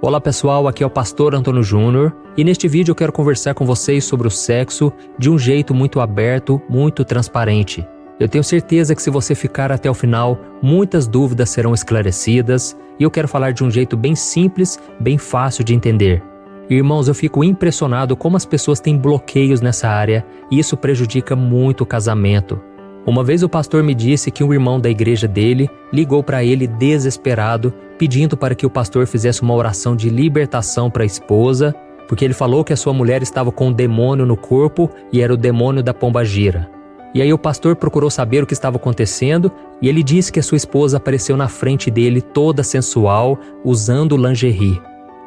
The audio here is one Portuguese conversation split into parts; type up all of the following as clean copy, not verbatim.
Olá pessoal, aqui é o Pastor Antônio Júnior e neste vídeo eu quero conversar com vocês sobre o sexo de um jeito muito aberto, muito transparente. Eu tenho certeza que se você ficar até o final, muitas dúvidas serão esclarecidas e eu quero falar de um jeito bem simples, bem fácil de entender. Irmãos, eu fico impressionado como as pessoas têm bloqueios nessa área e isso prejudica muito o casamento. Uma vez o pastor me disse que um irmão da igreja dele ligou para ele desesperado, pedindo para que o pastor fizesse uma oração de libertação para a esposa, porque ele falou que a sua mulher estava com um demônio no corpo e era o demônio da pombagira. E aí o pastor procurou saber o que estava acontecendo e ele disse que a sua esposa apareceu na frente dele toda sensual, usando lingerie.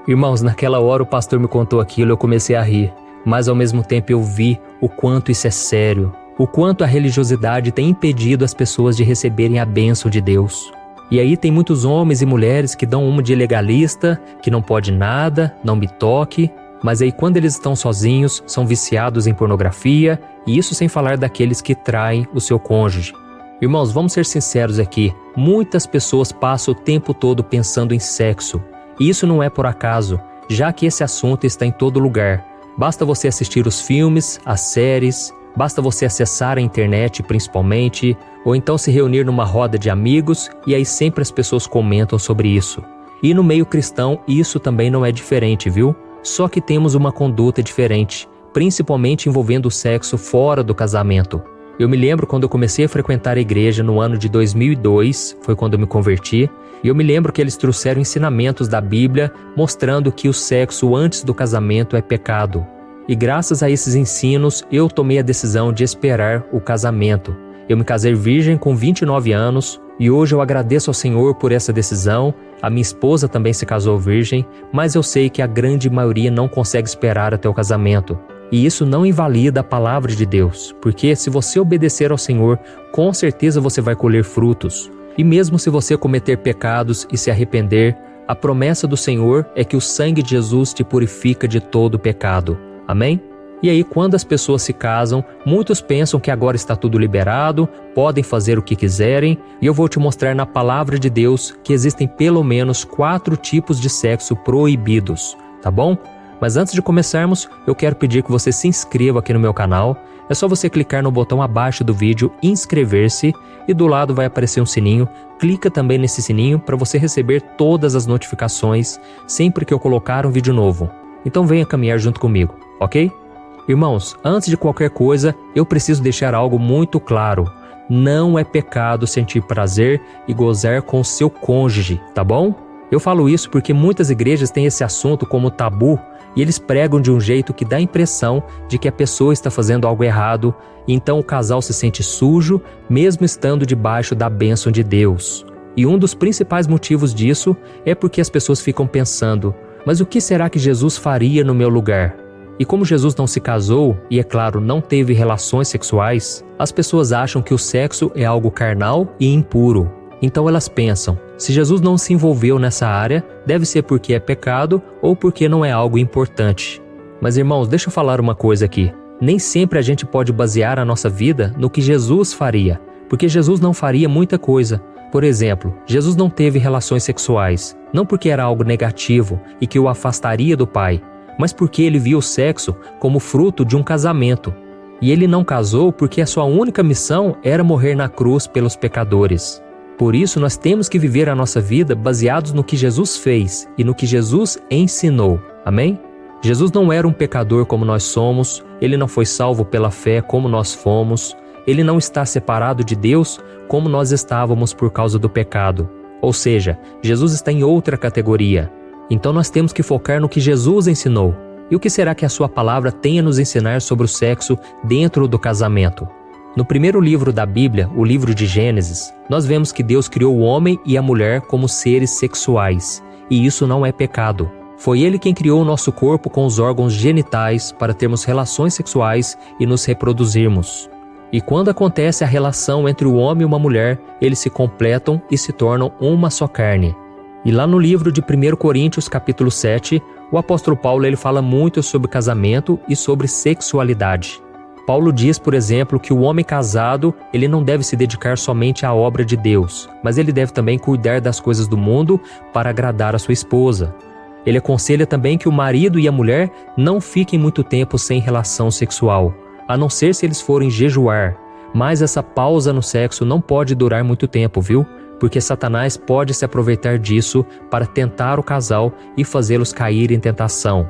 Irmãos, naquela hora o pastor me contou aquilo e eu comecei a rir, mas ao mesmo tempo eu vi o quanto isso é sério. O quanto a religiosidade tem impedido as pessoas de receberem a bênção de Deus. E aí tem muitos homens e mulheres que dão uma de legalista, que não pode nada, não me toque, mas aí quando eles estão sozinhos, são viciados em pornografia, e isso sem falar daqueles que traem o seu cônjuge. Irmãos, vamos ser sinceros aqui, muitas pessoas passam o tempo todo pensando em sexo, e isso não é por acaso, já que esse assunto está em todo lugar. Basta você assistir os filmes, as séries, basta você acessar a internet principalmente, ou então se reunir numa roda de amigos e aí sempre as pessoas comentam sobre isso. E no meio cristão isso também não é diferente, viu? Só que temos uma conduta diferente, principalmente envolvendo o sexo fora do casamento. Eu me lembro quando eu comecei a frequentar a igreja no ano de 2002, foi quando eu me converti, e eu me lembro que eles trouxeram ensinamentos da Bíblia mostrando que o sexo antes do casamento é pecado. E graças a esses ensinos, eu tomei a decisão de esperar o casamento. Eu me casei virgem com 29 anos e hoje eu agradeço ao Senhor por essa decisão. A minha esposa também se casou virgem, mas eu sei que a grande maioria não consegue esperar até o casamento. E isso não invalida a palavra de Deus, porque se você obedecer ao Senhor, com certeza você vai colher frutos. E mesmo se você cometer pecados e se arrepender, a promessa do Senhor é que o sangue de Jesus te purifica de todo pecado. Amém? E aí, quando as pessoas se casam, muitos pensam que agora está tudo liberado, podem fazer o que quiserem, e eu vou te mostrar na palavra de Deus que existem pelo menos 4 tipos de sexo proibidos, tá bom? Mas antes de começarmos, eu quero pedir que você se inscreva aqui no meu canal. É só você clicar no botão abaixo do vídeo, inscrever-se, e do lado vai aparecer um sininho. Clica também nesse sininho para você receber todas as notificações sempre que eu colocar um vídeo novo. Então venha caminhar junto comigo, ok? Irmãos, antes de qualquer coisa, eu preciso deixar algo muito claro. Não é pecado sentir prazer e gozar com o seu cônjuge, tá bom? Eu falo isso porque muitas igrejas têm esse assunto como tabu e eles pregam de um jeito que dá a impressão de que a pessoa está fazendo algo errado, e então o casal se sente sujo, mesmo estando debaixo da bênção de Deus. E um dos principais motivos disso é porque as pessoas ficam pensando: mas o que será que Jesus faria no meu lugar? E como Jesus não se casou e, é claro, não teve relações sexuais, as pessoas acham que o sexo é algo carnal e impuro. Então elas pensam, se Jesus não se envolveu nessa área, deve ser porque é pecado ou porque não é algo importante. Mas irmãos, deixa eu falar uma coisa aqui. Nem sempre a gente pode basear a nossa vida no que Jesus faria, porque Jesus não faria muita coisa. Por exemplo, Jesus não teve relações sexuais, não porque era algo negativo e que o afastaria do Pai, mas porque ele viu o sexo como fruto de um casamento. E ele não casou porque a sua única missão era morrer na cruz pelos pecadores. Por isso nós temos que viver a nossa vida baseados no que Jesus fez e no que Jesus ensinou. Amém? Jesus não era um pecador como nós somos, ele não foi salvo pela fé como nós fomos, ele não está separado de Deus como nós estávamos por causa do pecado. Ou seja, Jesus está em outra categoria. Então nós temos que focar no que Jesus ensinou. E o que será que a sua palavra tem a nos ensinar sobre o sexo dentro do casamento? No primeiro livro da Bíblia, o livro de Gênesis, nós vemos que Deus criou o homem e a mulher como seres sexuais. E isso não é pecado. Foi Ele quem criou o nosso corpo com os órgãos genitais para termos relações sexuais e nos reproduzirmos. E quando acontece a relação entre o homem e uma mulher, eles se completam e se tornam uma só carne. E lá no livro de 1 Coríntios, capítulo 7, o apóstolo Paulo ele fala muito sobre casamento e sobre sexualidade. Paulo diz, por exemplo, que o homem casado ele não deve se dedicar somente à obra de Deus, mas ele deve também cuidar das coisas do mundo para agradar a sua esposa. Ele aconselha também que o marido e a mulher não fiquem muito tempo sem relação sexual, a não ser se eles forem jejuar. Mas essa pausa no sexo não pode durar muito tempo, viu? Porque Satanás pode se aproveitar disso para tentar o casal e fazê-los cair em tentação.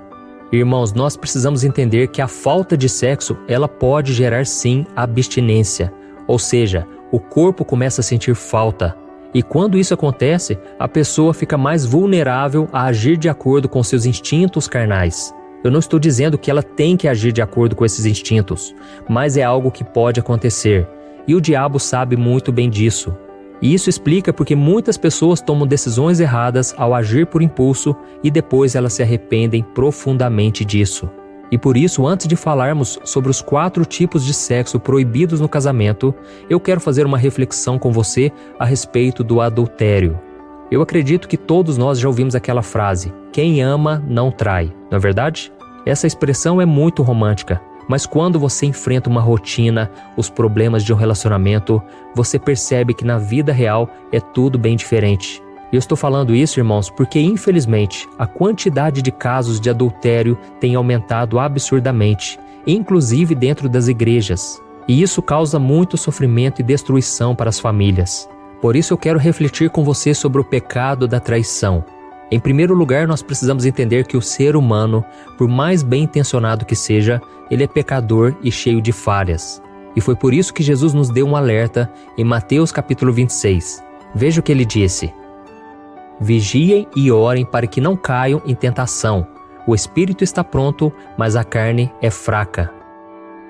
Irmãos, nós precisamos entender que a falta de sexo, ela pode gerar sim abstinência, ou seja, o corpo começa a sentir falta. E quando isso acontece, a pessoa fica mais vulnerável a agir de acordo com seus instintos carnais. Eu não estou dizendo que ela tem que agir de acordo com esses instintos, mas é algo que pode acontecer. E o diabo sabe muito bem disso. E isso explica porque muitas pessoas tomam decisões erradas ao agir por impulso e depois elas se arrependem profundamente disso. E por isso, antes de falarmos sobre os 4 tipos de sexo proibidos no casamento, eu quero fazer uma reflexão com você a respeito do adultério. Eu acredito que todos nós já ouvimos aquela frase, quem ama não trai, não é verdade? Essa expressão é muito romântica, mas quando você enfrenta uma rotina, os problemas de um relacionamento, você percebe que na vida real é tudo bem diferente. Eu estou falando isso, irmãos, porque infelizmente a quantidade de casos de adultério tem aumentado absurdamente, inclusive dentro das igrejas. E isso causa muito sofrimento e destruição para as famílias. Por isso eu quero refletir com você sobre o pecado da traição. Em primeiro lugar, nós precisamos entender que o ser humano, por mais bem intencionado que seja, ele é pecador e cheio de falhas. E foi por isso que Jesus nos deu um alerta em Mateus capítulo 26. Veja o que ele disse. Vigiem e orem para que não caiam em tentação. O espírito está pronto, mas a carne é fraca.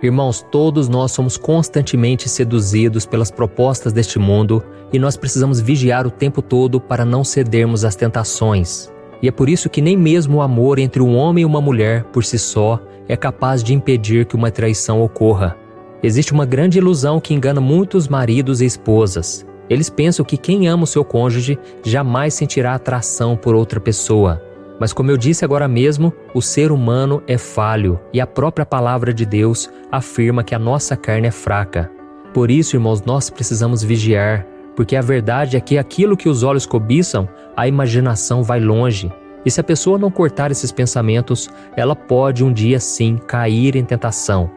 Irmãos, todos nós somos constantemente seduzidos pelas propostas deste mundo e nós precisamos vigiar o tempo todo para não cedermos às tentações. E é por isso que nem mesmo o amor entre um homem e uma mulher, por si só, é capaz de impedir que uma traição ocorra. Existe uma grande ilusão que engana muitos maridos e esposas. Eles pensam que quem ama o seu cônjuge jamais sentirá atração por outra pessoa. Mas como eu disse agora mesmo, o ser humano é falho e a própria palavra de Deus afirma que a nossa carne é fraca. Por isso, irmãos, nós precisamos vigiar, porque a verdade é que aquilo que os olhos cobiçam, a imaginação vai longe. E se a pessoa não cortar esses pensamentos, ela pode um dia sim cair em tentação.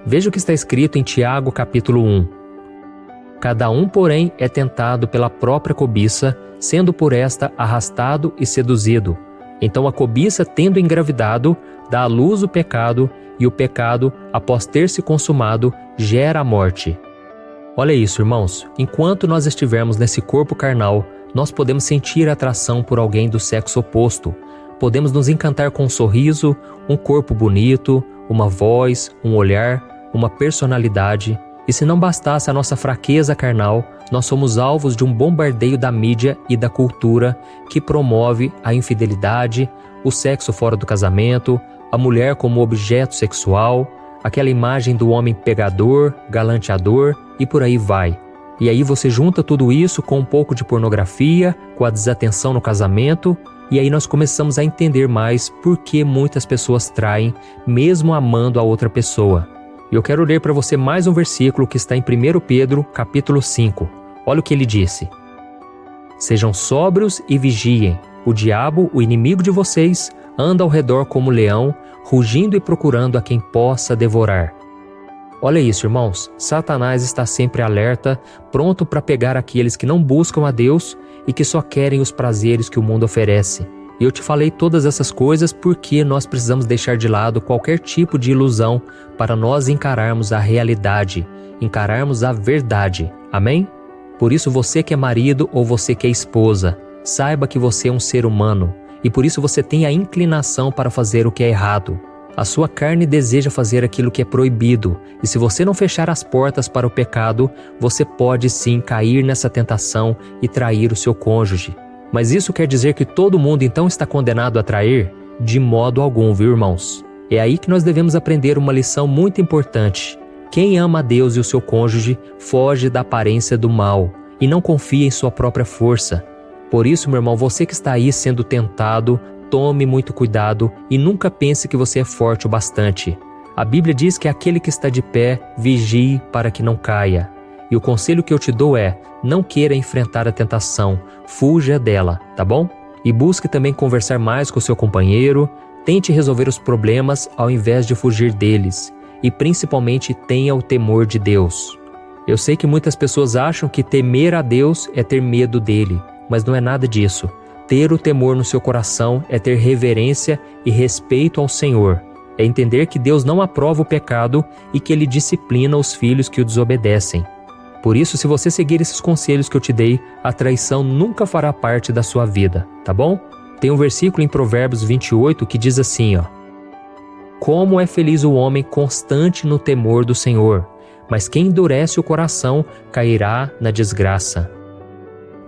Veja o que está escrito em Tiago capítulo 1. Cada um, porém, é tentado pela própria cobiça, sendo por esta arrastado e seduzido. Então a cobiça, tendo engravidado, dá à luz o pecado, e o pecado, após ter se consumado, gera a morte. Olha isso, irmãos, enquanto nós estivermos nesse corpo carnal, nós podemos sentir atração por alguém do sexo oposto. Podemos nos encantar com um sorriso, um corpo bonito, uma voz, um olhar, uma personalidade. E se não bastasse a nossa fraqueza carnal, nós somos alvos de um bombardeio da mídia e da cultura que promove a infidelidade, o sexo fora do casamento, a mulher como objeto sexual, aquela imagem do homem pegador, galanteador e por aí vai. E aí você junta tudo isso com um pouco de pornografia, com a desatenção no casamento, e aí nós começamos a entender mais por que muitas pessoas traem, mesmo amando a outra pessoa. E eu quero ler para você mais um versículo que está em 1 Pedro, capítulo 5. Olha o que ele disse. Sejam sóbrios e vigiem. O diabo, o inimigo de vocês, anda ao redor como leão, rugindo e procurando a quem possa devorar. Olha isso, irmãos. Satanás está sempre alerta, pronto para pegar aqueles que não buscam a Deus e que só querem os prazeres que o mundo oferece. E eu te falei todas essas coisas porque nós precisamos deixar de lado qualquer tipo de ilusão para nós encararmos a realidade, encararmos a verdade. Amém? Por isso você que é marido ou você que é esposa, saiba que você é um ser humano e por isso você tem a inclinação para fazer o que é errado. A sua carne deseja fazer aquilo que é proibido e se você não fechar as portas para o pecado, você pode sim cair nessa tentação e trair o seu cônjuge. Mas isso quer dizer que todo mundo então está condenado a trair? De modo algum, viu, irmãos? É aí que nós devemos aprender uma lição muito importante. Quem ama a Deus e o seu cônjuge foge da aparência do mal e não confia em sua própria força. Por isso, meu irmão, você que está aí sendo tentado, tome muito cuidado e nunca pense que você é forte o bastante. A Bíblia diz que aquele que está de pé, vigie para que não caia. E o conselho que eu te dou é, não queira enfrentar a tentação, fuja dela, tá bom? E busque também conversar mais com seu companheiro, tente resolver os problemas ao invés de fugir deles. E principalmente tenha o temor de Deus. Eu sei que muitas pessoas acham que temer a Deus é ter medo dele, mas não é nada disso. Ter o temor no seu coração é ter reverência e respeito ao Senhor. É entender que Deus não aprova o pecado e que Ele disciplina os filhos que o desobedecem. Por isso, se você seguir esses conselhos que eu te dei, a traição nunca fará parte da sua vida, tá bom? Tem um versículo em Provérbios 28 que diz assim, Como é feliz o homem constante no temor do Senhor, mas quem endurece o coração cairá na desgraça.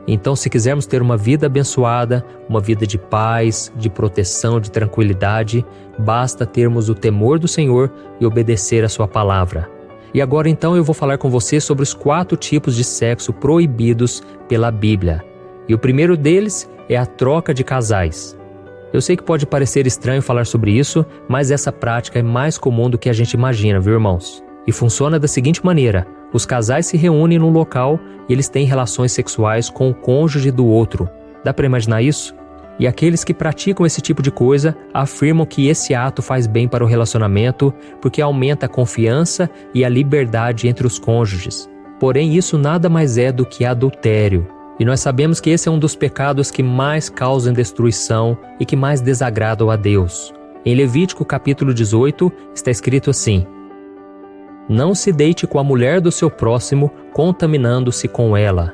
Então, se quisermos ter uma vida abençoada, uma vida de paz, de proteção, de tranquilidade, basta termos o temor do Senhor e obedecer a sua palavra. E agora então eu vou falar com você sobre os 4 tipos de sexo proibidos pela Bíblia. E o primeiro deles é a troca de casais. Eu sei que pode parecer estranho falar sobre isso, mas essa prática é mais comum do que a gente imagina, viu, irmãos? E funciona da seguinte maneira: os casais se reúnem num local e eles têm relações sexuais com o cônjuge do outro. Dá para imaginar isso? E aqueles que praticam esse tipo de coisa afirmam que esse ato faz bem para o relacionamento porque aumenta a confiança e a liberdade entre os cônjuges. Porém, isso nada mais é do que adultério. E nós sabemos que esse é um dos pecados que mais causam destruição e que mais desagradam a Deus. Em Levítico capítulo 18 está escrito assim: Não se deite com a mulher do seu próximo, contaminando-se com ela.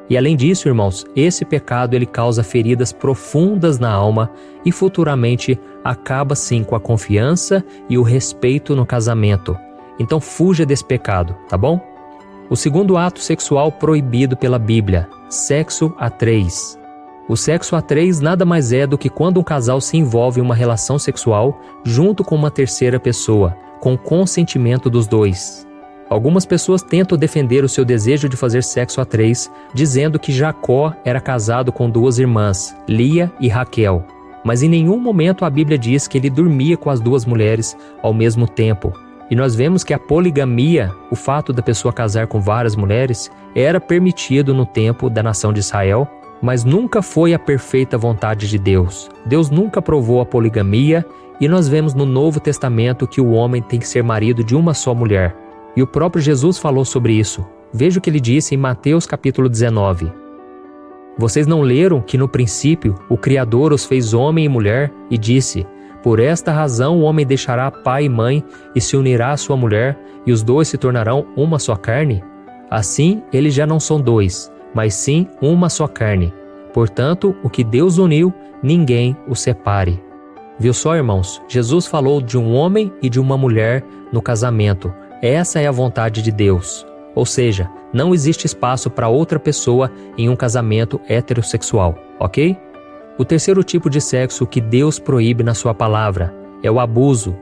E além disso, irmãos, esse pecado ele causa feridas profundas na alma e futuramente acaba sim com a confiança e o respeito no casamento. Então fuja desse pecado, tá bom? O segundo ato sexual proibido pela Bíblia, sexo a 3. O sexo a 3 nada mais é do que quando um casal se envolve em uma relação sexual junto com uma terceira pessoa, com consentimento dos dois. Algumas pessoas tentam defender o seu desejo de fazer sexo a 3, dizendo que Jacó era casado com 2 irmãs, Lia e Raquel. Mas em nenhum momento a Bíblia diz que ele dormia com as 2 mulheres ao mesmo tempo. E nós vemos que a poligamia, o fato da pessoa casar com várias mulheres, era permitido no tempo da nação de Israel, mas nunca foi a perfeita vontade de Deus. Deus nunca aprovou a poligamia e nós vemos no Novo Testamento que o homem tem que ser marido de uma só mulher. E o próprio Jesus falou sobre isso. Veja o que ele disse em Mateus capítulo 19. Vocês não leram que no princípio o Criador os fez homem e mulher e disse: Por esta razão o homem deixará pai e mãe e se unirá à sua mulher e os 2 se tornarão uma só carne? Assim eles já não são 2, mas sim uma só carne. Portanto, o que Deus uniu, ninguém o separe. Viu só, irmãos? Jesus falou de um homem e de uma mulher no casamento. Essa é a vontade de Deus. Ou seja, não existe espaço para outra pessoa em um casamento heterossexual, ok? O terceiro tipo de sexo que Deus proíbe na sua palavra é o abuso.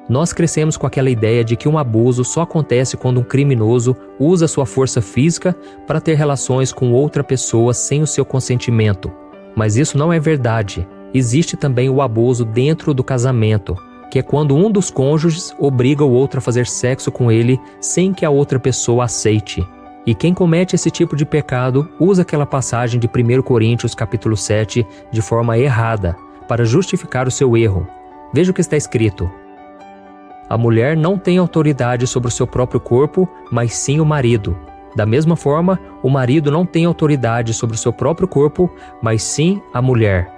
Nós crescemos com aquela ideia de que um abuso só acontece quando um criminoso usa sua força física para ter relações com outra pessoa sem o seu consentimento. Mas isso não é verdade. Existe também o abuso dentro do casamento, que é quando um dos cônjuges obriga o outro a fazer sexo com ele sem que a outra pessoa aceite. E quem comete esse tipo de pecado usa aquela passagem de 1 Coríntios capítulo 7 de forma errada, para justificar o seu erro. Veja o que está escrito: A mulher não tem autoridade sobre o seu próprio corpo, mas sim o marido. Da mesma forma, o marido não tem autoridade sobre o seu próprio corpo, mas sim a mulher.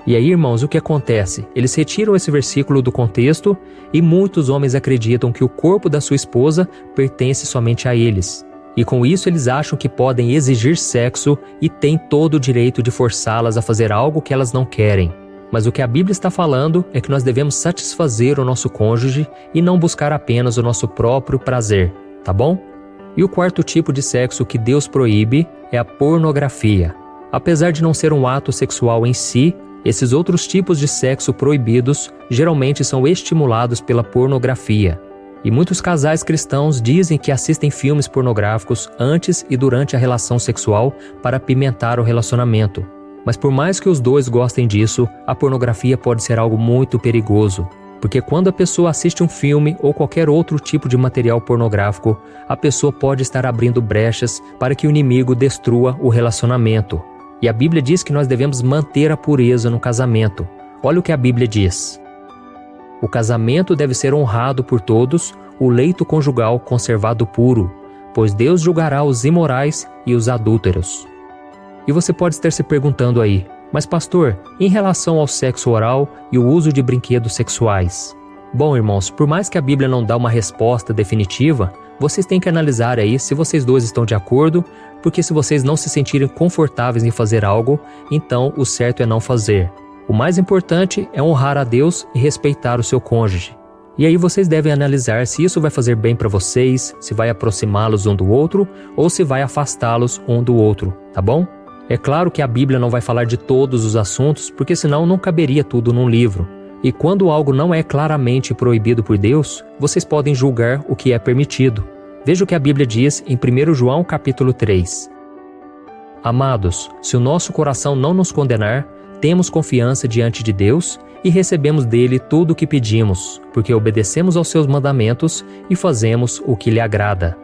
E aí, irmãos, o que acontece? Eles retiram esse versículo do contexto e muitos homens acreditam que o corpo da sua esposa pertence somente a eles. E com isso eles acham que podem exigir sexo e têm todo o direito de forçá-las a fazer algo que elas não querem. Mas o que a Bíblia está falando é que nós devemos satisfazer o nosso cônjuge e não buscar apenas o nosso próprio prazer, tá bom? E o quarto tipo de sexo que Deus proíbe é a pornografia. Apesar de não ser um ato sexual em si, esses outros tipos de sexo proibidos geralmente são estimulados pela pornografia. E muitos casais cristãos dizem que assistem filmes pornográficos antes e durante a relação sexual para apimentar o relacionamento. Mas por mais que os 2 gostem disso, a pornografia pode ser algo muito perigoso. Porque quando a pessoa assiste um filme ou qualquer outro tipo de material pornográfico, a pessoa pode estar abrindo brechas para que o inimigo destrua o relacionamento. E a Bíblia diz que nós devemos manter a pureza no casamento. Olha o que a Bíblia diz. O casamento deve ser honrado por todos, o leito conjugal conservado puro, pois Deus julgará os imorais e os adúlteros. E você pode estar se perguntando aí, mas pastor, em relação ao sexo oral e o uso de brinquedos sexuais? Bom, irmãos, por mais que a Bíblia não dá uma resposta definitiva, vocês têm que analisar aí se vocês dois estão de acordo, porque se vocês não se sentirem confortáveis em fazer algo, então o certo é não fazer. O mais importante é honrar a Deus e respeitar o seu cônjuge. E aí vocês devem analisar se isso vai fazer bem para vocês, se vai aproximá-los um do outro ou se vai afastá-los um do outro, tá bom? É claro que a Bíblia não vai falar de todos os assuntos, porque senão não caberia tudo num livro. E quando algo não é claramente proibido por Deus, vocês podem julgar o que é permitido. Veja o que a Bíblia diz em 1 João capítulo 3. Amados, se o nosso coração não nos condenar, temos confiança diante de Deus e recebemos dele tudo o que pedimos, porque obedecemos aos seus mandamentos e fazemos o que lhe agrada.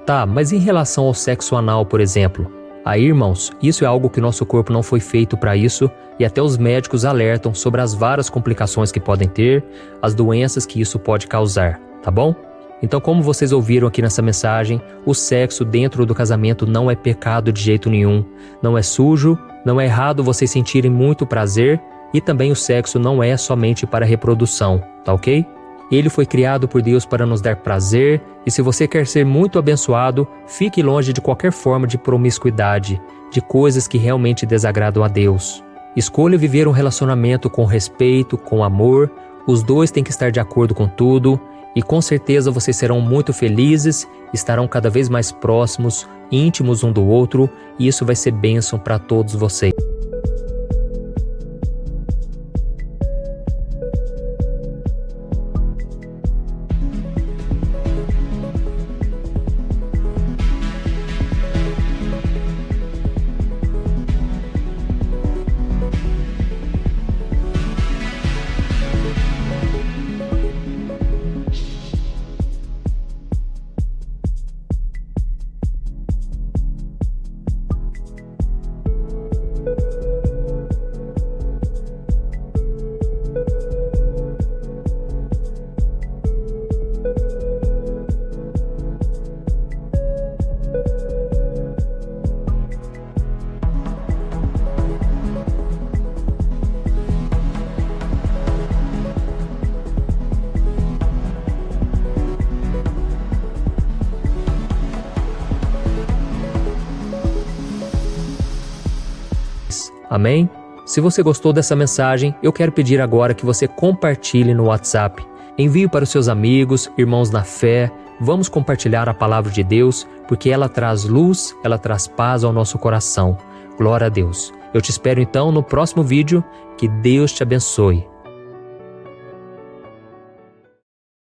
Tá, mas em relação ao sexo anal, por exemplo? Aí, irmãos, isso é algo que nosso corpo não foi feito para isso e até os médicos alertam sobre as várias complicações que podem ter, as doenças que isso pode causar, tá bom? Então, como vocês ouviram aqui nessa mensagem, o sexo dentro do casamento não é pecado de jeito nenhum, não é sujo, não é errado vocês sentirem muito prazer e também o sexo não é somente para reprodução, tá ok? Ele foi criado por Deus para nos dar prazer e se você quer ser muito abençoado, fique longe de qualquer forma de promiscuidade, de coisas que realmente desagradam a Deus. Escolha viver um relacionamento com respeito, com amor, os dois têm que estar de acordo com tudo e com certeza vocês serão muito felizes, estarão cada vez mais próximos, íntimos um do outro e isso vai ser bênção para todos vocês. Amém? Se você gostou dessa mensagem, eu quero pedir agora que você compartilhe no WhatsApp. Envie para os seus amigos, irmãos na fé. Vamos compartilhar a palavra de Deus, porque ela traz luz, ela traz paz ao nosso coração. Glória a Deus. Eu te espero então no próximo vídeo. Que Deus te abençoe.